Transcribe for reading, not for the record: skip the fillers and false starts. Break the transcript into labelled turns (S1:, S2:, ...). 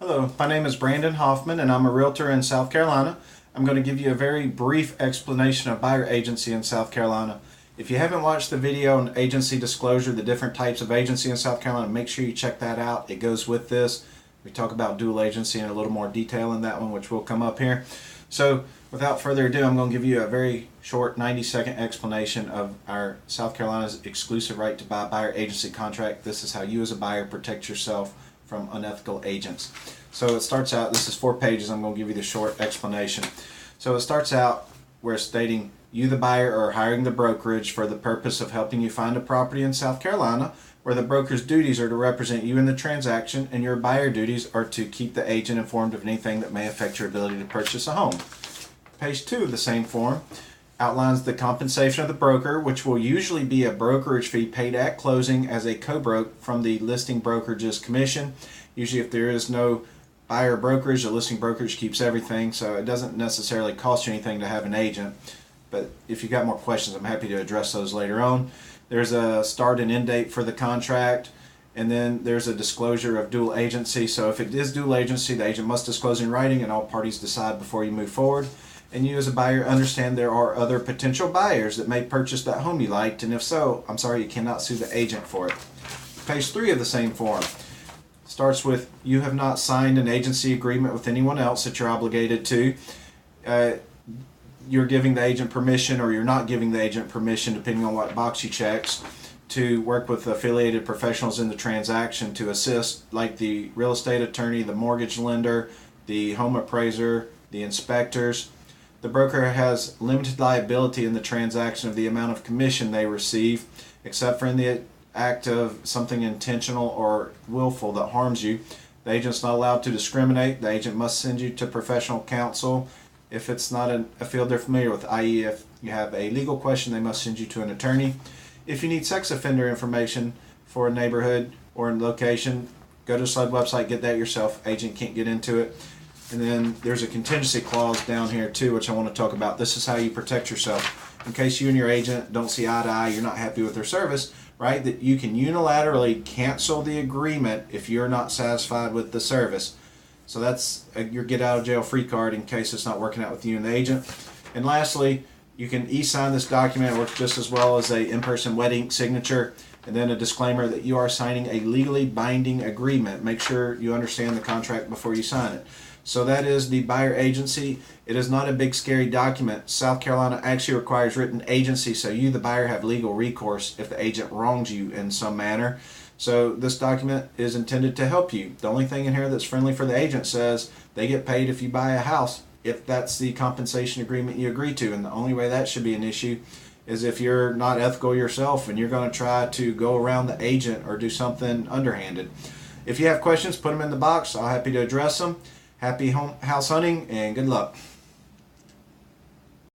S1: Hello, my name is Brandon Hoffman and I'm a realtor in South Carolina. I'm going to give you a very brief explanation of buyer agency in South Carolina. If you haven't watched the video on agency disclosure, the different types of agency in South Carolina, make sure you check that out. It goes with this. We talk about dual agency in a little more detail in that one, which will come up here. So without further ado, I'm going to give you a very short 90-second explanation of our South Carolina's exclusive right to buy buyer agency contract. This is how you as a buyer protect yourself from unethical agents. So it starts out, this is 4 pages, I'm going to give you the short explanation. So it starts out where stating, you the buyer are hiring the brokerage for the purpose of helping you find a property in South Carolina, where the broker's duties are to represent you in the transaction and your buyer duties are to keep the agent informed of anything that may affect your ability to purchase a home. Page 2 of the same form outlines the compensation of the broker, which will usually be a brokerage fee paid at closing as a co-broke from the listing brokerage's commission. Usually if there is no buyer brokerage, the listing brokerage keeps everything, so it doesn't necessarily cost you anything to have an agent. But if you've got more questions, I'm happy to address those later on. There's a start and end date for the contract, and then there's a disclosure of dual agency. So if it is dual agency, the agent must disclose in writing and all parties decide before you move forward. And you as a buyer understand there are other potential buyers that may purchase that home you liked, and if so, I'm sorry, you cannot sue the agent for it. Page 3 of the same form starts with, you have not signed an agency agreement with anyone else that you're obligated to. You're giving the agent permission, or you're not giving the agent permission, depending on what box you checks, to work with affiliated professionals in the transaction to assist, like the real estate attorney, the mortgage lender, the home appraiser, the inspectors. The broker has limited liability in the transaction of the amount of commission they receive, except for in the act of something intentional or willful that harms you. The agent's not allowed to discriminate. The agent must send you to professional counsel if it's not a field they're familiar with, i.e. if you have a legal question, they must send you to an attorney. If you need sex offender information for a neighborhood or a location, go to the SLUD website, get that yourself. Agent can't get into it. And then there's a contingency clause down here too, which I want to talk about. This is how you protect yourself in case you and your agent don't see eye to eye, you're not happy with their service, right? That you can unilaterally cancel the agreement if you're not satisfied with the service. So that's your get out of jail free card in case it's not working out with you and the agent. And lastly, you can e-sign this document. It works just as well as a in-person wet ink signature. And then a disclaimer that you are signing a legally binding agreement. Make sure you understand the contract before you sign it. So that is the buyer agency. It is not a big scary document. South Carolina actually requires written agency, so you the buyer have legal recourse if the agent wrongs you in some manner. So this document is intended to help you. The only thing in here that's friendly for the agent says they get paid if you buy a house, if that's the compensation agreement you agree to. And the only way that should be an issue is if you're not ethical yourself and you're going to try to go around the agent or do something underhanded. If you have questions, put them in the box. I'll be happy to address them. Happy house hunting and good luck.